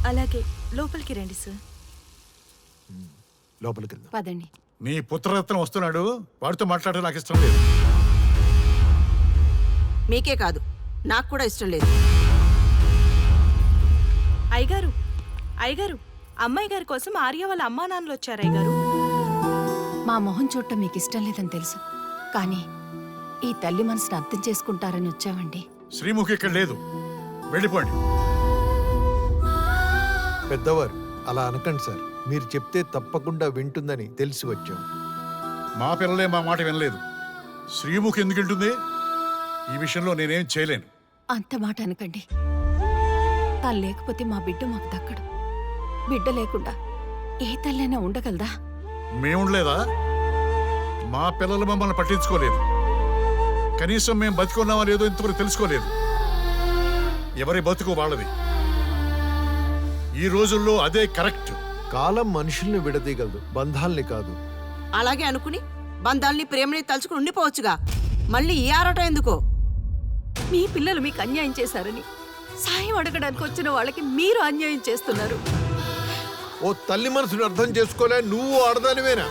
అలాగే లోపలికి రండి సార్. లోపలికి వెళ్దాం. పదండి. నీ పుత్రరత్నం వస్తున్నాడు, వాడితో మాట్లాడటం నాకు ఇష్టం లేదు. మీకే కాదు, నాకు కూడా ఇష్టం లేదు. అయ్యగారు, అయ్యగారు, అమ్మాయి గారి కోసం ఆర్య వాళ్ళ అమ్మా నాన్నలు వచ్చారు అయ్యగారు. మా మొహం చూడటం మీకు ఇష్టం లేదని తెలుసు, కానీ ఈ తల్లి మనసును అర్థం చేసుకుంటారని వచ్చామండి. శ్రీముఖి ఇక్కడ లేదు, వెళ్ళిపోండి. పెద్దవారు అలా అనకండి సార్. మీరు చెప్తే తప్పకుండా వింటుందని తెలిసి వచ్చాం. మా పిల్లలే మా మాట వినలేదు. శ్రీముఖి ఎందుకు వింటుంది? ఈ విషయంలో నేనేం చేయలేను. అంత మాట అనకండి. తను లేకపోతే మా బిడ్డ మాకు దక్కడు. బిడ్డ లేకుండా ఏ తల్లైనా ఉండగలదా? మేముండలేదా? మా పిల్లలు మమ్మల్ని పట్టించుకోలేదు. కనీసం మేము బతికున్నామా లేదో ఇంతవరకు తెలుసుకోలేదు. ఎవరి బతుకు వాళ్ళది. ఈ రోజుల్లో అదే కరెక్ట్. కాలం మనుషుల్ని విడదీయగలదు, బంధాల్ని కాదు. అలాగే అనుకుని బంధాల్ని ప్రేమని తలుచుకుని ఉండిపోవచ్చుగా. మళ్ళీ ఈ ఆరాటం ఎందుకో? మీ పిల్లలు మీకు అన్యాయం చేశారని సాయం అడగడానికి వచ్చిన వాళ్ళకి మీరు అన్యాయం చేస్తున్నారు. ఓ తల్లి మనసుని అర్థం చేసుకోలే, నువ్వు ఆడదానివేనా?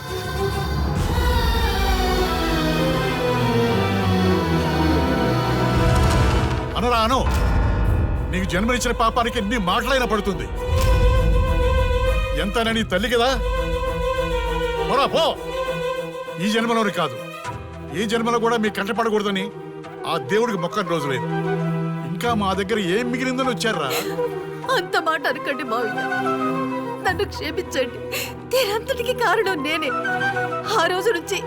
అనరా అను. నీకు జన్మనిచ్చిన పాపానికి నీ మాటలైనా పడుతుంది. ఎంతైనా నీ తల్లి కదా. పోరా పో. ఈ జన్మలోని కాదు, ఈ జన్మలో కూడా మీ కంటపడకూడదని ఆ దేవుడికి మొక్కని రోజు లేదు. ఇంకా మా దగ్గర ఏం మిగిలిందని వచ్చారా? అంత మాట అనకండి మావయ్య, నన్ను క్షమించండి. దీనంతటికి కారణం నేనే. ఆ రోజు నుంచి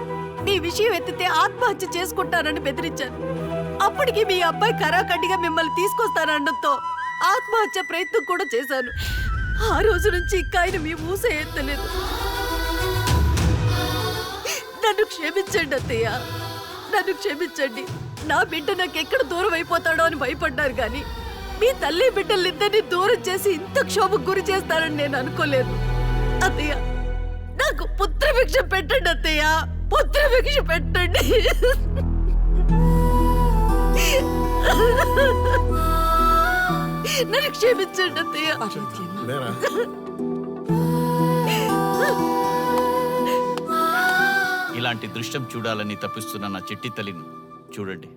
మీ విషయం ఎత్తితే ఆత్మహత్య చేసుకుంటానని బెదిరించాను. అప్పటికి మీ అబ్బాయి కరాఖండిగా మిమ్మల్ని తీసుకొస్తానడంతో ఆత్మహత్య ప్రయత్నం కూడా చేశాను. ఆ రోజు నుంచి ఇంకా ఆయన మీ ఊస ఎత్తలేదు. నన్ను క్షమించండి అత్తయ్య, నన్ను క్షమించండి. నా బిడ్డ నాకెక్కడ దూరం అయిపోతాడో అని భయపడ్డారు, కానీ మీ తల్లి బిడ్డలిద్దరినీ దూరం చేసి ఇంత క్షోభకు గురి చేస్తారని నేను అనుకోలేదు. అత్తయ్య, నాకు పుత్రభిక్ష పెట్టండి అత్తయ్య, పుత్రభిక్ష పెట్టండి. నన్ను క్షమించండి అత్తయ్య. లేరా? ఇలాంటి దృశ్యం చూడాలని తప్పిస్తున్న నా చిట్టి తల్లిని చూడండి.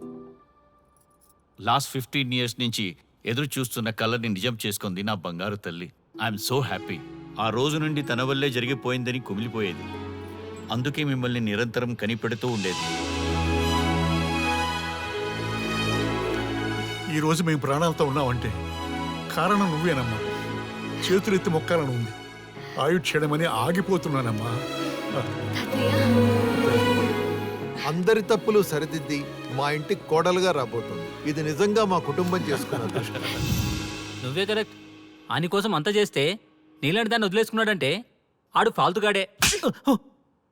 లాస్ట్ 15 years నుంచి ఎదురు చూస్తున్న కళ్ళని నిజం చేసుకుంది నా బంగారు తల్లి. I'm so happy. ఆ రోజు నుండి తన వల్లే జరిగిపోయిందని కుమిలిపోయేది. అందుకే మిమ్మల్ని నిరంతరం కనిపెడుతూ ఉండేది. ఈ రోజు మేము ప్రాణాలతో ఉన్నామంటే కారణం నువ్వేనమ్మా. చేతులెత్తి మొక్కాలని ఉంది. ఆయుక్షేయమని ఆగిపోతున్నానమ్మా. అందరి తప్పులు సరిదిద్ది మా ఇంటికి కోడలుగా రాబోతుంది. ఇది నిజంగా మా కుటుంబం చేసుకున్న అదృష్టం. నువ్వే కరెక్ట్. ఆని కోసం అంత చేస్తే నీలాంటి దాన్ని వదిలేసుకున్నాడంటే ఆడు ఫాల్తుగాడే.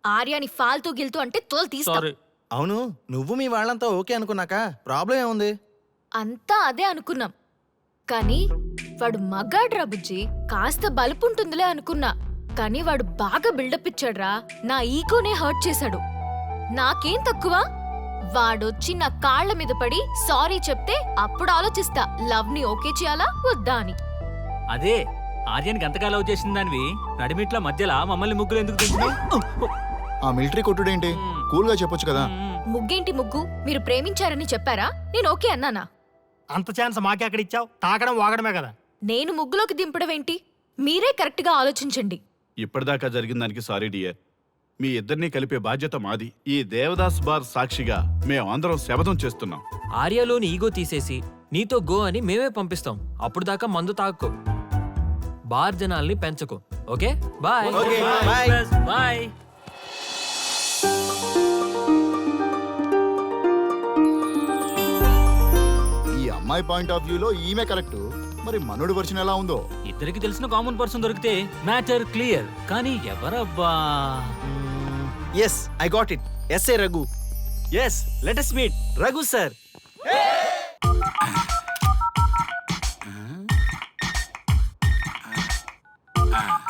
ఆర్యాని ఫాల్తూ గిల్తూ అంటే తోలు తీస్తా. సారీ. అవును, నువ్వు మీ వాళ్ళంతా ఓకే అనుకున్నాక ప్రాబ్లం ఏముంది? అంతా అదే అనుకున్నాం, కానీ వాడు మగాడ్రా బుజ్జి. కాస్త బలుపుంటుందిలే అనుకున్నా, కానీ వాడు బాగా బిల్డప్ ఇచ్చాడ్రా. నా ఈగోనే హర్ట్ చేశాడు. నాకేం తక్కువ? వాడొచ్చి నా కాళ్ల మీద పడి సారీ చెప్తే అప్పుడు ఆలోచిస్తా లవ్ ని ఓకే చేయాలా వద్దా అని. అదే ఆర్యానికి అంతగా లవ్ చేసిన దానివి నడిమిట్ల మధ్యలో మమ్మల్ని ముగ్గులు ఎందుకు తెచ్చినావు? ఆ మిలిటరీ కొట్టుడేంటి? కూల్ గా చెప్పొచ్చు కదా. ముగ్గేంటి ముగ్గు? మీరు ప్రేమించారని చెప్పారా? నేను ఓకే అన్నానా? అంత ఛాన్స్ మాకే అక్కడ ఇచ్చావు. తాకడం వాగడమే కదా. నేను ముగ్గులోకి దింపడం ఏంటి? మీరే కరెక్ట్ గా ఆలోచించండి. ఇప్పటిదాకా జరిగిన దానికి సారీ డియర్. మీ ఇద్దరినీ కలిపే బాధ్యత మాది. ఈ దేవదాస్ బార్ సాక్షిగా మేము అందరం శపథం చేస్తున్నాం. ఆర్యాలోని ఈగో తీసేసి నీతో గో అని మేమే పంపిస్తాం. అప్పుడు దాకా మందు తాక్కో. బార్ జనాల్ని పెంచకు. Okay bye. బాయ్. ఈ అమ్మాయి పాయింట్ ఆఫ్ వ్యూలో ఈమె కరెక్ట్. మరి మనోడి వర్షన్ ఎలా ఉందో? ఇద్దరికి తెలిసిన కామన్ పర్సన్ దొరికితే మ్యాటర్ క్లియర్. కానీ ఎవరబ్బా? Yes, I got it. SA Raghu. Yes, let us meet Raghu sir.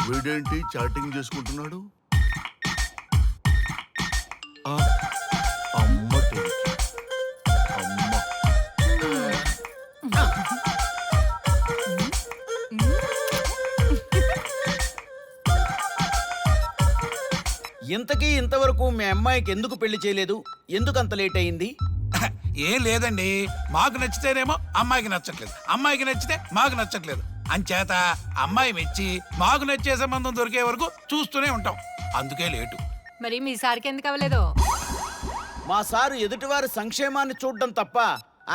వీడేంటి చాటింగ్ చేసుకుంటున్నాడు? అమ్మ అమ్మ ఇంతకీ ఇంతవరకు మీ అమ్మాయికి ఎందుకు పెళ్లి చేయలేదు? ఎందుకు అంత లేట్ అయింది? ఏం లేదండి, మాకు నచ్చితేనేమో అమ్మాయికి నచ్చట్లేదు, అమ్మాయికి నచ్చితే మాకు నచ్చట్లేదు. అంచేత అమ్మాయి మెచ్చి మాకు నచ్చే సంబంధం దొరికే వరకు చూస్తూనే ఉంటాం. అందుకే లేటు. మరి మీ సార్కి ఎందుకు అవ్వలేదు? మా సారు ఎదుటివారి సంక్షేమాన్ని చూడడం తప్ప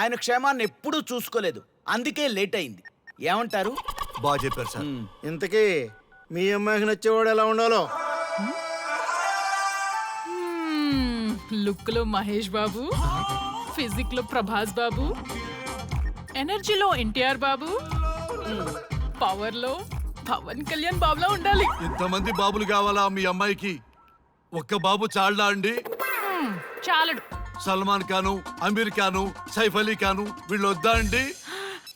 ఆయన క్షేమాన్ని ఎప్పుడూ చూసుకోలేదు. అందుకే లేట్ అయింది. ఏమంటారు? బాగా చెప్పారు సార్. ఇంతకీ మీ అమ్మాయికి నచ్చేవాడు ఎలా ఉండాలో? లుక్ లో మహేష్ బాబు, ఫిజిక్ లో ప్రభాస్ బాబు, ఎనర్జీలో ఎన్టీఆర్ బాబు, పవర్ లో పవన్ కళ్యాణ్ బాబులా ఉండాలి. ఇంతమంది బాబులు కావాలా మీ అమ్మాయికి? ఒక్క బాబు చాళ్ళా అండి? చాలడు. సల్మాన్ ఖాను, అమీర్ ఖాను, సైఫ్ అలీ ఖాను వీళ్ళు వద్దా అండి?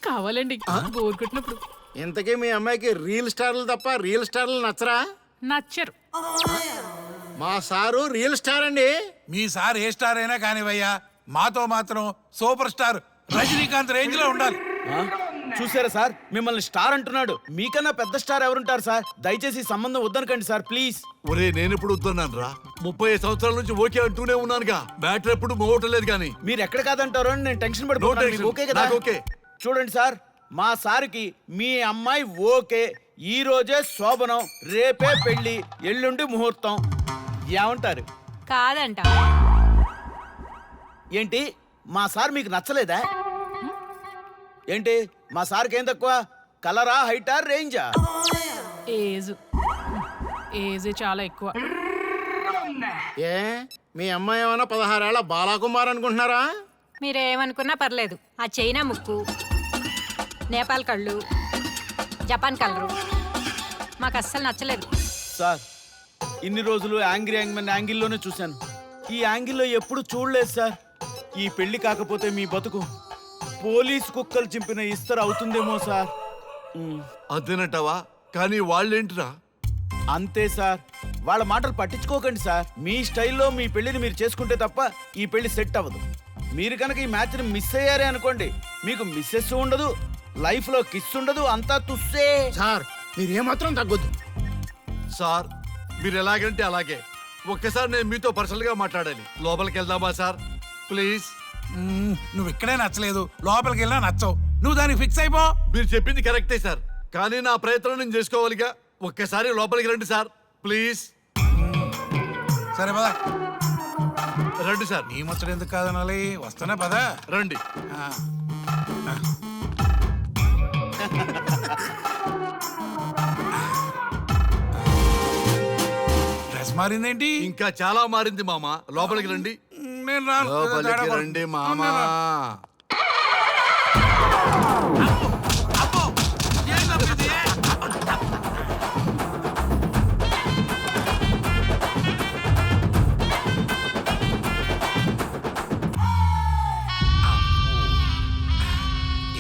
కావాలండి, బోర్ కొట్టినప్పుడు. ఇంతకీ మీ అమ్మాయికి రీల్ స్టార్లు తప్ప రియల్ స్టార్లు నచ్చరా? నచ్చరు. మా సారు రియల్ స్టార్ అండి. మీ సార్ ఏ స్టార్ అయినా కానివయ్యా, మాతో మాత్రం సూపర్ స్టార్ రజనీకాంత్ రేంజ్ లో ఉండాలి. చూసారా సార్, మిమ్మల్ని స్టార్ అంటున్నాడు. మీకన్నా పెద్ద స్టార్ ఎవరుంటారు సార్? దయచేసి ఈ సంబంధం వద్దనకండి సార్, ప్లీజ్. ఒరే నేను ఎప్పుడు వద్దన్నాను రా? 35 సంవత్సరాల నుంచి ఓకే అంటూనే ఉన్నానుగా. బ్యాటరీ ఎప్పుడు మోగటలేదు కానీ. మీరు ఎక్కడ కాదంటారో అని నేను టెన్షన్ పడిపోతాను. మీకు ఓకే కదా? ఓకే. చూడండి సార్, మా సార్కి మీ అమ్మాయి ఓకే. ఈ రోజే శోభనం, రేపే పెళ్లి, ఎల్లుండి ముహూర్తం. ఏమంటారు? కాదంట. ఏంటి, మా సార్ మీకు నచ్చలేదా? ఏంటి, మా సార్కి ఏం తక్కువ? కలరా, హైటా, రేంజా? ఏజ్ చాలా ఎక్కువ. ఏ మీ అమ్మాయి ఏమైనా 16 ఏళ్ల బాలాకుమార్ అనుకుంటున్నారా? మీరేమనుకున్నా పర్లేదు. ఆ చైనా ముక్కు, నేపాల్ కళ్ళు, జపాన్ కలరు మాకు అస్సలు నచ్చలేదు. సార్, ఇన్ని రోజులు యాంగిల్లోనే చూశాను. ఈ యాంగిల్లో ఎప్పుడు చూడలేదు సార్. ఈ పెళ్లి కాకపోతే మీ బతుకు పోలీస్ కుక్కలు చింపిన ఇస్తరు అవుతుందేమో సార్. అదేనంటావా? కానీ వాళ్ళేంటిరా? అంతే సార్, వాళ్ళ మాటలు పట్టించుకోకండి సార్. మీ స్టైల్లో మీ పెళ్లిని మీరు చేసుకుంటే తప్ప ఈ పెళ్లి సెట్ అవ్వదు. మీరు కనుక ఈ మ్యాచ్ని మిస్ అయ్యారే అనుకోండి, మీకు మిస్సెస్ ఉండదు, లైఫ్ లో కిస్ ఉండదు, అంతా తుస్సే. సార్ మీరు ఏమాత్రం తగ్గొద్దు. సార్ మీరు ఎలాగంటే అలాగే. ఒక్కసారి నేను మీతో పర్సనల్ గా మాట్లాడాలి. లోపలికి వెళ్దామా సార్? ప్లీజ్. నువ్వు ఇక్కడే నచ్చలేదు, లోపలికి వెళ్ళినా నచ్చవు. నువ్వు దానికి ఫిక్స్ అయిపో. మీరు చెప్పింది కరెక్టే సార్, కానీ నా ప్రయత్నం నేను చేసుకోవాలిగా. ఒక్కసారి లోపలికి రండి సార్, ప్లీజ్. సరే పదా, రండి సార్. నీ ముచ్చట ఎందుకు కాదనాలి? వస్తానే పదా, రండి. డ్రెస్ మారిందేంటి? ఇంకా చాలా మారింది మామ. లోపలికి రండి. నేను రాను. లోపలికి రండి మామా. అబ్బో, ఏం తప్పింది?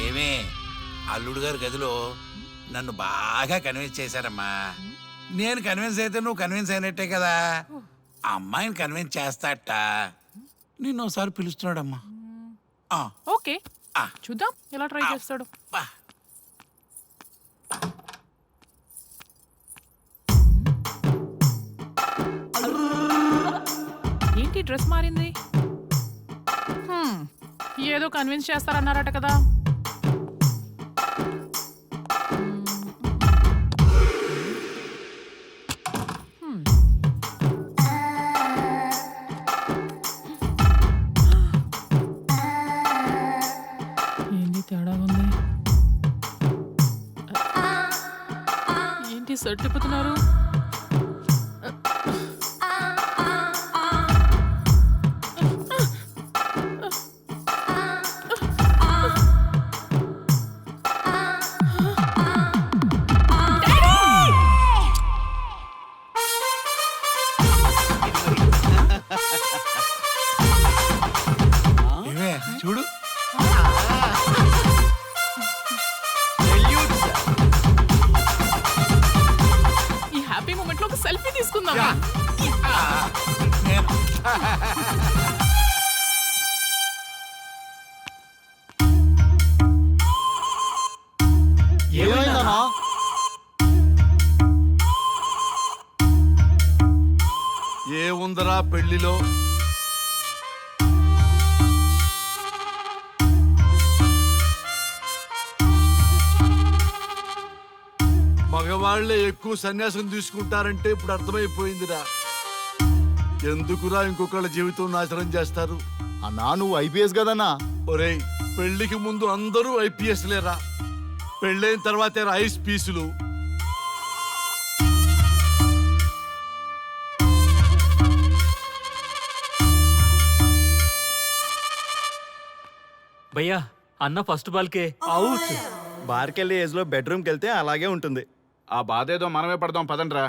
ఏమే, అల్లుడు గారి గదిలో నన్ను బాగా కన్విన్స్ చేశారమ్మా. నేను కన్విన్స్ అయితే నువ్వు కన్విన్స్ అయినట్టే కదా. ఆ అమ్మాయిని కన్విన్స్ చేస్తాట. నిన్ను ఒకసారి పిలుస్తున్నాడమ్మా. ఓకే, చూద్దాం ఎలా ట్రై చేస్తాడు. ఏంటి డ్రెస్ మారింది? ఏదో కన్విన్స్ చేస్తారన్నారట కదా. ఏంటి తేడా ఉంది? ఏంటి షర్ట్ తిప్పుతున్నారు? చూడు, ఈ హ్యాపీ మూమెంట్ లో ఒక సెల్ఫీ తీసుకుందాం. ఏముందరా పెళ్లిలో? మగవాళ్లే ఎక్కువ సన్యాసం తీసుకుంటారంటే ఇప్పుడు అర్థమైపోయిందిరా. ఎందుకురా ఇంకొకళ్ళ జీవితం నాశనం చేస్తారు? అన్నా నువ్వు ఐపీఎస్ కదన్నా. ఒరేయ్, పెళ్లికి ముందు అందరూ ఐపీఎస్ లేరా, పెళ్ళైన తర్వాతే ఐస్ పీసులు. భయ్యా అన్న ఫస్ట్ బాల్కే అవుట్. బార్కెళ్ళి ఏజ్ లో బెడ్రూమ్కి వెళ్తే అలాగే ఉంటుంది. ఆ బాధ ఏదో మనమే పడదాం పదండ్రా.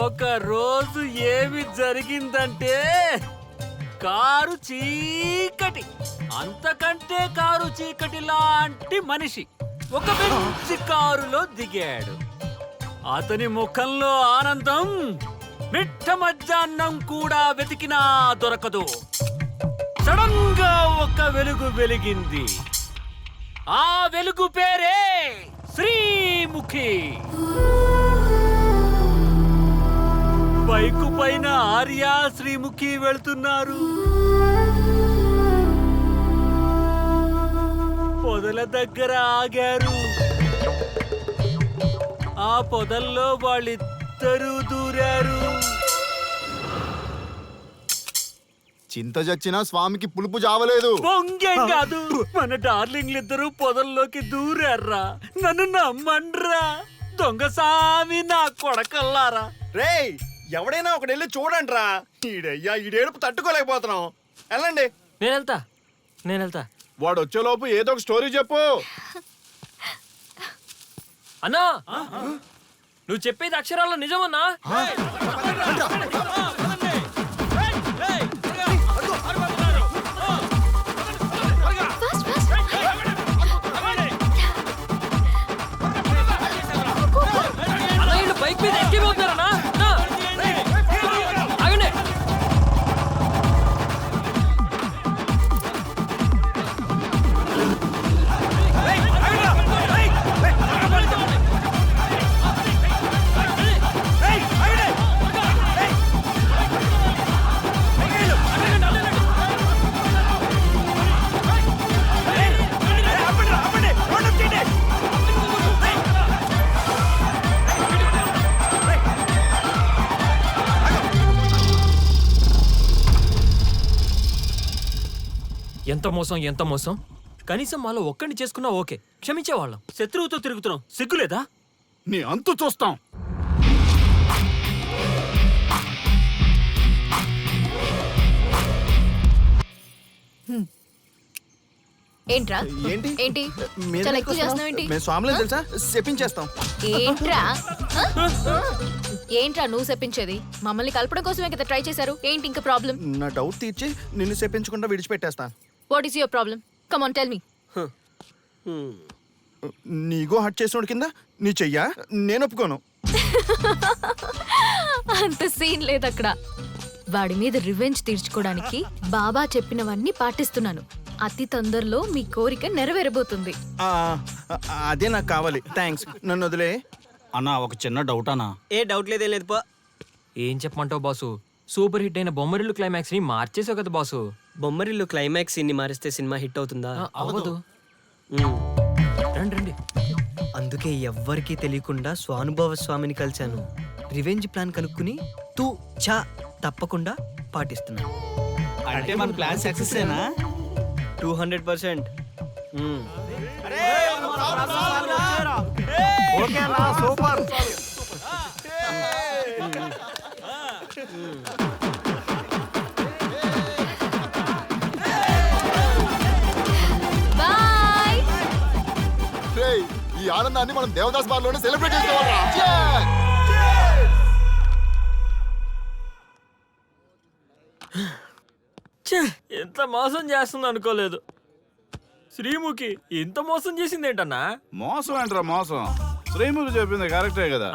ఒక రోజు ఏమి జరిగిందంటే కారు చీకటి, అంతకంటే కారు చీకటి లాంటి మనిషి ఒక మంచి కారులో దిగాడు. అతని ముఖంలో ఆనందం మిట్ట మధ్యాహ్నం కూడా వెతికినా దొరకదు. సడన్ గా ఒక వెలుగు వెలిగింది. ఆ వెలుగు పేరే శ్రీముఖి. బైకు పైన ఆర్య శ్రీముఖి వెళ్తున్నారు. పొదల దగ్గర ఆగారు. ఆ పొదల్లో వాళ్ళిద్దరూ దూరారు. చింత చచ్చినా స్వామికి పులుపు జావలేదు. పొంగేం కాదు, మన డార్లింగ్లిద్దరూ పొదల్లోకి దూరారా. నన్ను నమ్మండ్రా దొంగసామి నా కొడకల్లారా. రేయ్, ఎవడైనా ఒకటి వెళ్ళి చూడండి రా. ఈడయ్యా ఈడేడుపు తట్టుకోలేకపోతున్నాం. వెళ్ళండి. నేను వెళ్తా. వాడు వచ్చేలోపు ఏదో ఒక స్టోరీ చెప్పు. అన్నా, నువ్వు చెప్పేది అక్షరాల్లో నిజమన్నా? బైక్ మీద ఎక్కిపోతున్నారన్నా. ఆగండి. ఎంత మోసం. కనీసం మాలో ఒక్కడిని చేసుకున్నా ఓకే, క్షమించేవాళ్ళం. శత్రువుతో తిరుగుతున్నాం, సిగ్గులేదా? నీ అంతు చూస్తాం. ఏంట్రా? ఏంటి చాలా ఎక్కువ చేస్తున్నావు ఏంటి? మేము స్వామిలో తెలుసా, చెప్పించేస్తాం. ఏంట్రా ఏంట్రా నువ్వు చెప్పించేది? మమ్మల్ని కలపడం కోసమే కదా ట్రై చేశారు. ఏంటి ఇంకా ప్రాబ్లం? నా డౌట్ తీర్చి నిన్ను చెప్పించకుండా విడిచిపెట్టేస్తా. What is your problem? Come on tell me. నీగో హట్ చేసినోడి కింద నీ చెయ్యా? నేను ఒప్పుకోను. అంత సీన్ లేదు అక్కడ. వాడి మీద రివెంజ్ తీర్చుకోవడానికి బాబా చెప్పినవన్నీ పాటిస్తున్నాను. అతి తొందరలో మీ కోరిక నెరవేరబోతుంది. అదే నాకు కావాలి. థ్యాంక్స్. నన్ను వదిలే. అన్నా, ఒక చిన్న డౌట్ అన్నా. ఏ డౌట్ లేదేం లేదు పో. ఏం చెప్పమంటావు బాసు? సూపర్ హిట్ అయిన బొమ్మరిల్లు క్లైమాక్స్ ని మార్చేసావు కదా బాసు. బొమ్మరిల్లు క్లైమాక్స్ ని మారిస్తే సినిమా హిట్ అవుతుందా? అవ్వదు. రండి. అందుకే ఎవ్వరికీ తెలియకుండా స్వానుభవ స్వామిని కలిశాను. రివెంజ్ ప్లాన్ కనుక్కుని తూ చా తప్పకుండా పాటిస్తున్నా. అంటే మన ప్లాన్ సక్సెస్ ఏనా? 200%. సూపర్. బాయ్. ఈ ఆనందాన్ని మనం దేవదాస్ బార్ లోనే సెలబ్రేట్ చేసుకోవాలా? ఎంత మోసం చేస్తుంది అనుకోలేదు. శ్రీముఖి ఇంత మోసం చేసింది ఏంటన్నా? మోసం ఏంట్రా మోసం? శ్రీముఖి చెప్పింది కరెక్టే కదా.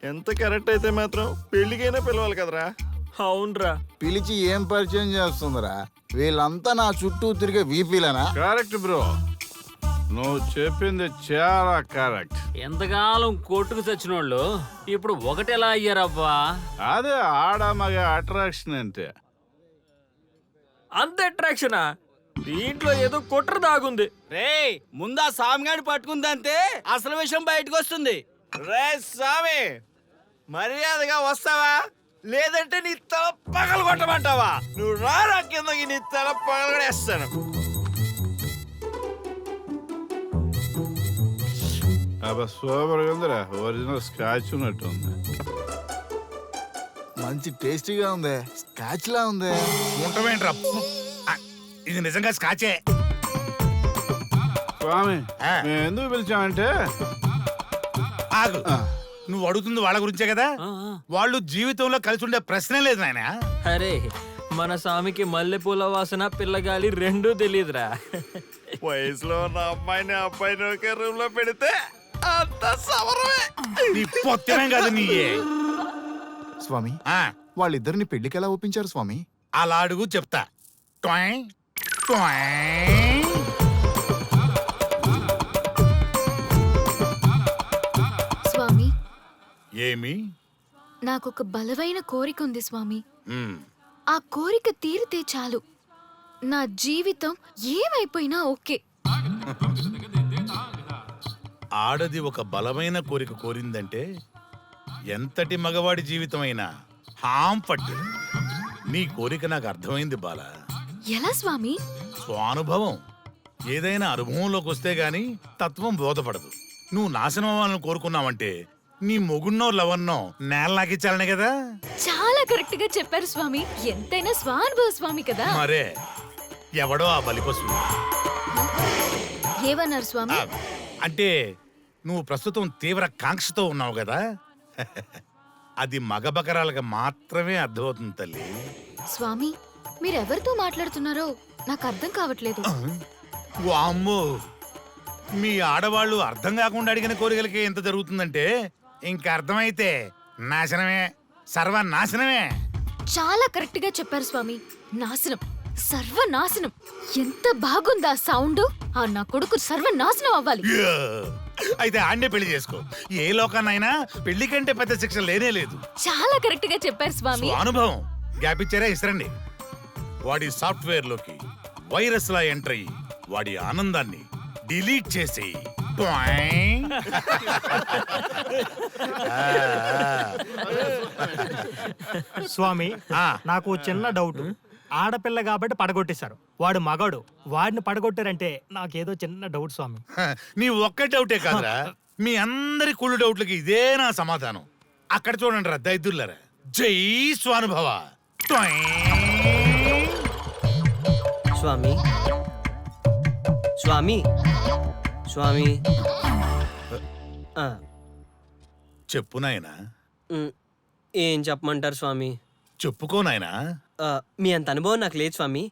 ఎంత కరెక్ట్ అయితే మాత్రం పెళ్లికైనా పిలవాలి కదరా. అవునరా. పిలిచి ఏం పరిచయం చేస్తుందిరా? వీళ్ళంతా నా చుట్టూ తిరిగే వీపీలేనా? కరెక్ట్ బ్రో, నువ్వు చెప్పింది చాలా కరెక్ట్. ఎంతకాలం కొట్టుకు చచ్చినోళ్ళు ఇప్పుడు ఒకటెలా అయ్యారబ్బా? అదే ఆడ మగ అట్రాక్షన్ అంటే. అంత అట్రాక్షనా? దీంట్లో ఏదో కుట్ర దాగుంది. రే ముందా సామిగాడి పట్టుకుందంటే అసలు విషయం బయటకు వస్తుంది. రే స్వామి, మర్యాదగా వస్తావా లేదంటే నీ తల పగలు కొట్టమంటావా? నువ్వు రారా కిందకి, నీ తల పగలగడేస్తాను. అబ్బా సూపర్ ఉందిరా, ఒరిజినల్ స్కాచ్ ఉన్నట్టు ఉంది. మంచి టేస్టీగా ఉంది, స్కాచ్ లా ఉంది. ఉంటామేంట్రా? ఇది నిజంగా స్కాచే. స్వామి మేము ఎందుకు పిలిచామంటే, ఆగు, నువ్వు అడుగుతుంది వాళ్ళ గురించే కదా. వాళ్ళు జీవితంలో కలిసి ఉండే ప్రశ్నే లేదు నాయన. అరే మన స్వామికి మల్లెపూల వాసన పిల్లగాలి రెండూ తెలియదురా. వయసులో ఉన్న అమ్మాయిని అబ్బాయిని ఒకే రూమ్ లో పెడితే అంత సవరమే. నీ పొత్తమేం కాదు నీయే. స్వామి వాళ్ళిద్దరిని పెళ్లికి ఎలా ఒప్పించారు స్వామి? అలా అడుగు చెప్తా. ట్వాయ్, ట్వాయ్. స్వామి, ఏమి? నాకొక బలమైన కోరిక ఉంది స్వామి. మ్, ఆ కోరిక తీరితే చాలు, నా జీవితం ఏమైపోయినా ఓకే. ఆడది ఒక బలమైన కోరిక కోరిందంటే ఎంతటి మగవాడి జీవితమైనా హాం పట్టు. నీ కోరిక నాకు అర్థమైంది బాల. ఎలా స్వామి? స్వానుభవం. ఏదైనా అనుభవంలోకి వస్తే గాని తత్వం బోధపడదు. నువ్వు నాశనం అవ్వాలని కోరుకున్నావంటే నీ మొగున్నో లవన్నో నేలలాగిచ్చాలనే కదా. చాలా కరెక్ట్ గా చెప్పారు స్వామి. ఎంతైనా స్వానుభవ స్వామి కదా. మరే ఎవడో ఆ బలిపశు. ఏమన్నారు స్వామి? అంటే నువ్వు ప్రస్తుతం తీవ్ర కాంక్షతో ఉన్నావు కదా. అది మగ బకరాలకు మాత్రమే అర్థమవుతుంది తల్లి. స్వామి, మీరెవరితో మాట్లాడుతున్నారో నాకు అర్థం కావట్లేదు. వామ్మో, మీ ఆడవాళ్ళు అర్థం కాకుండా అడిగిన కోరికలకి ఎంత జరుగుతుందంటే ఇంకా అర్థమైతే నాశనమే, సర్వనాశనమే. చాలా కరెక్ట్ గా చెప్పారు స్వామి. నాశనం, సర్వనాశనం. ఎంత బాగుందా సౌండ్? ఆ నా కొడుకు సర్వనాశనం అవ్వాలి. యా! అయితే ఆన్నే పెళ్లి చేసుకో. ఏ లోకాన్నైనా పెళ్లి కంటే పెద్ద శిక్ష లేనే లేదు. చాలా కరెక్ట్ గా చెప్పారు స్వామి. అనుభవం గ్యాప్ ఇచ్చారా? ఇస్తారండి. వాడి సాఫ్ట్వేర్ లోకి వైరస్ లా ఎంటర్ అయ్యి వాడి ఆనందాన్ని డిలీట్ చేసి స్వామి నాకు చిన్న డౌట్. ఆడపిల్ల కాబట్టి పడగొట్టేశారు, వాడు మగాడు, వాడిని పడగొట్టారంటే నాకేదో చిన్న డౌట్ స్వామి. నీ ఒక్క డౌటే కాదురా, మీ అందరి కుళ్ళు డౌట్లకి ఇదే నా సమాధానం. అక్కడ చూడండి రా దైదుర్లరా. జై స్వానుభవ. స్వామి స్వామి స్వామి చెప్పు నాయనా. ఏం చెప్పమంటారు స్వామి? చెప్పుకో నాయనా. మీ అంత అనుభవం నాకు లేదు స్వామి,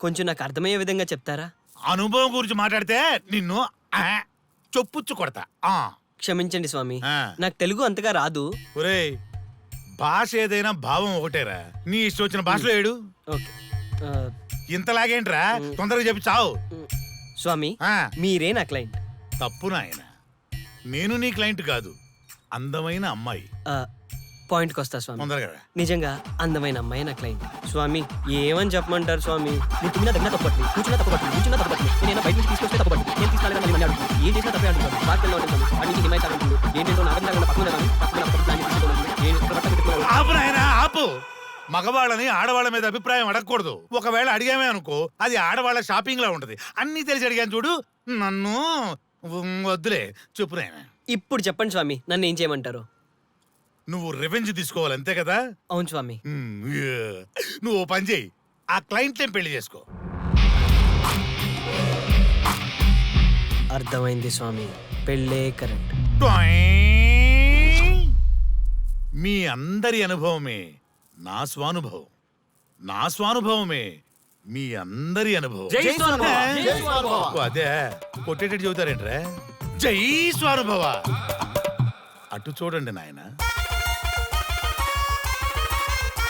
కొంచెం నాకు అర్థమయ్యే విధంగా చెప్తారా? అనుభవం గురించి మాట్లాడితే నిన్ను చొప్పుచ్చు కొడతా. క్షమించండి స్వామి, నాకు తెలుగు అంతగా రాదు. ఒరేయ్, భాష ఏదైనా భావం ఒకటేరా. నీ ఇష్టం వచ్చిన భాషలో ఏడు. ఇంతలాగేంట్రా, తొందరగా చెప్పి చావు. స్వామి మీరే నా క్లయింట్. తప్పు నాయన, నేను నీ క్లయింట్ కాదు, అందమైన అమ్మాయి. పాయింట్కి వస్తా స్వామి. తొందరగా. నిజంగా అందమైన అమ్మాయి నా క్లయింట్. స్వామి ఏమని చెప్పమంటారు స్వామి? నేను తిన్నా దగ్గర తప్పట్లేదు, కూర్చున్నా తప్పట్లేదు, కూర్చున్నా తప్పట్లేదు, నేను బయట నుంచి తీసుకొస్తే తప్పట్లేదు, నేను తీసుకెళ్ళాలని మళ్ళీ అడుగుతాను, ఏం చేసినా తప్పే అడుగుతాను, బాగా ఉంటుంది, అన్నింటి హిమాయత ఉంటుంది, ఏంటంటే నాగంగా ఆపు నాయన ఆపు. మగవాళ్ళని ఆడవాళ్ళ మీద అభిప్రాయం అడగకూడదు. ఒకవేళ అడిగామే అనుకో, అది ఆడవాళ్ళ షాపింగ్ లా ఉంటది. అన్ని తెలిసి అడిగాను చూడు, నన్ను వద్దులే. చెప్పు నాయన. ఇప్పుడు చెప్పండి స్వామి, నన్ను ఏం చేయమంటారు? నువ్వు రివెంజ్ తీసుకోవాలి అంతే కదా? అవును స్వామి. నువ్వు ఓ పని చేయి, ఆ క్లయింట్ పెళ్లి చేసుకో. అర్థమైంది స్వామి, పెళ్ళే కరెక్ట్. మీ అందరి అనుభవమే నా స్వానుభవం, నా స్వానుభవమే మీ అందరి అనుభవం. అదే కొట్టేటట్టు చెబుతారేంట్రా? జై స్వానుభవ. అటు చూడండి నాయన.